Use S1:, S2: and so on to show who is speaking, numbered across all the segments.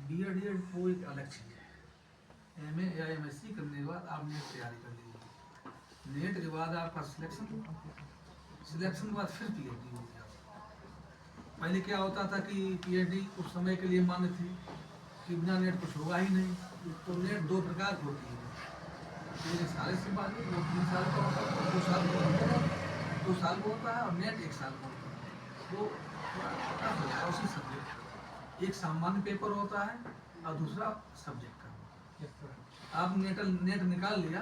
S1: BEd DEd वो एक अलग चीज़ है। एमए या एमएससी करने के बाद आप नेट तैयारी कर लीजिए। नेट के बाद आपका सिलेक्शन के बाद फिर पीएचडी होगी। पहले क्या होता था कि पीएचडी उस समय के लिए मान्य थी कि बिना नेट कुछ होगा ही नहीं। तो नेट दो प्रकार की होती है, 1 साल से बाद 3 साल का होता है, 2 साल का होता है, 2 साल का होता है, और नेट 1 साल का होता है। वो टफ होता है उसी सब्जेक्ट। एक सामान्य पेपर होता है और दूसरा सब्जेक्ट का। आप नेट निकाल लिया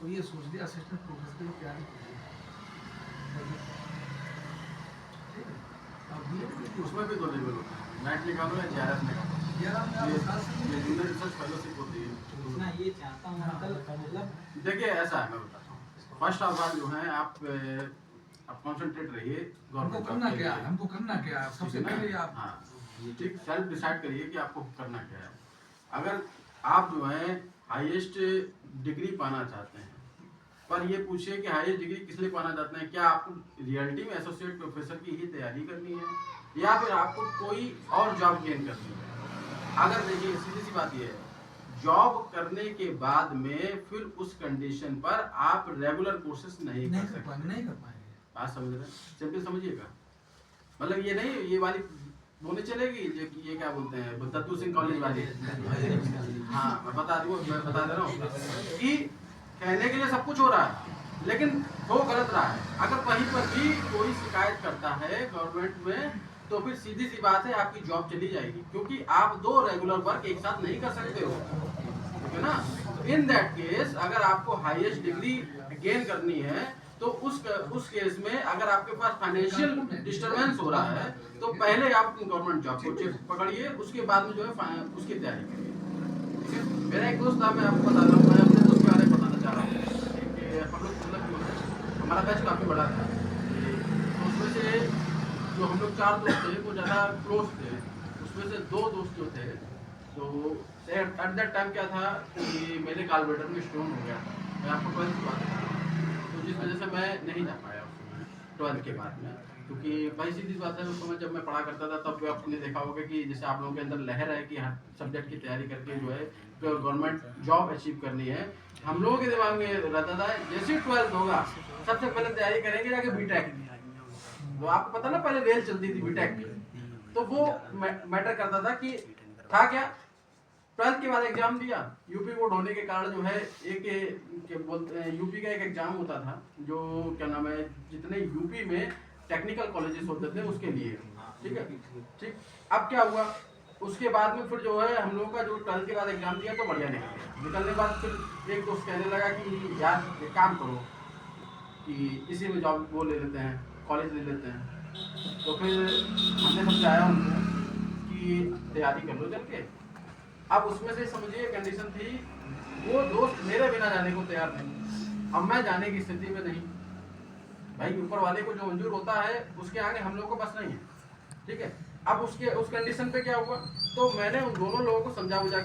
S1: तो ये सोच लिया असिस्टेंट प्रोफेसर की तैयारी कर लिया।
S2: उसमें भी 2 लेवल होते हैं, नेट निकालो या जेआरएफ निकालो। ये जूनियर रिसर्च फेलोशिप होती है।
S3: ये चाहता हूँ मतलब
S2: देखिए ऐसा है, मैं बताता हूँ। फर्स्ट ऑफ ऑल जो है आप कंसंट्रेट रहिए गवर्नमेंट
S1: करना क्या है, हमको करना क्या है सबसे पहले आप।
S2: हाँ ठीक, सेल्फ डिसाइड करिए कि आपको करना क्या है। अगर आप जो है हाईएस्ट डिग्री पाना चाहते हैं, पर ये पूछिए कि हाईएस्ट डिग्री किस लिए पाना चाहते हैं। क्या आपको रियलिटी में एसोसिएट प्रोफेसर की ही तैयारी करनी है या फिर आपको कोई और जॉब गेन करनी है। अगर देखिए सीधी सी बात ये है, जॉब करने के बाद में फिर उस कंडीशन पर आप रेगुलर कोर्सेज नहीं कर सकते,
S1: नहीं कर पाएंगे।
S2: बात समझ रहे हैं, सिंपल समझिएगा। मतलब ये नहीं ये वाली बोलनी चलेगी ये क्या बोलते हैं दत्तू सिंह कॉलेज वाली। हाँ मैं बता दे रहा हूँ कि कहने के लिए सब कुछ हो रहा है लेकिन वो गलत रहा है। अगर कहीं पर भी कोई शिकायत करता है गवर्नमेंट में तो फिर सीधी सी बात है आपकी जॉब चली जाएगी, क्योंकि आप 2 रेगुलर वर्क एक साथ नहीं कर सकते हो, ठीक है ना। इन दैट केस अगर आपको हाईएस्ट डिग्री गेन करनी है तो उस केस में अगर आपके पास फाइनेंशियल डिस्टरबेंस हो रहा है तो पहले आप गवर्नमेंट जॉब को पकड़िए, उसके बाद में जो है उसकी तैयारी करिए। मेरा एक दोस्त था, मैं आपको बता रहा हूँ, मैं अपने दोस्त के बारे में बताना चाह रहा हूँ कि हम लोग मतलब हमारा बैच काफ़ी बड़ा था, तो उसमें से जो हम लोग 4 दोस्त थे वो ज़्यादा क्लोज थे। उसमें से 2 दोस्त जो थे तो एट दैट टाइम क्या था कि मेरे कार्बोरेटर में स्टोन हो गया था। मैं आपको 12th की बात बता रहा हूँ, तो जिस वजह से मैं नहीं जा पाया उस समय 12th के बाद में, क्योंकि भाई सीधी बात है उस समय जब मैं पढ़ा करता था तब आपने देखा होगा कि जैसे आप लोगों के अंदर लहर है कि हर सब्जेक्ट की तैयारी करके जो है गवर्नमेंट जॉब अचीव करनी है। हम लोगों के दिमाग में रहता था जैसे 12th होगा सबसे पहले तैयारी करेंगे जाके बीटेक। तो आपको पता ना पहले रेल चलती थी बीटेक की, तो वो मैटर करता था कि था क्या 12th के बाद एग्जाम दिया। यूपी बोर्ड होने के कारण जो है एक बोलते हैं यूपी का एक एग्जाम होता था जो क्या नाम है जितने यूपी में टेक्निकल कॉलेजेस होते थे उसके लिए, ठीक है ठीक। अब क्या हुआ उसके बाद में फिर जो है हम लोगों का जो 12th के बाद एग्जाम दिया तो बढ़िया निकलने के बाद फिर एक दोस्त कहने लगा कि यार एक काम करो कि इसी में जॉब वो ले लेते हैं, कॉलेज ले लेते हैं। तो फिर हमने समझाया उनको कि तैयारी कर लो चल के। अब उसमें से समझिए कंडीशन थी वो दोस्त मेरे बिना जाने को तैयार नहीं, अब मैं जाने की स्थिति में नहीं। भाई ऊपर वाले को जो मंजूर होता है उसके आगे हम लोग को बस नहीं है, ठीक है। अब उस कंडीशन पे क्या हुआ तो मैंने उन दोनों लोगों को समझा बुझा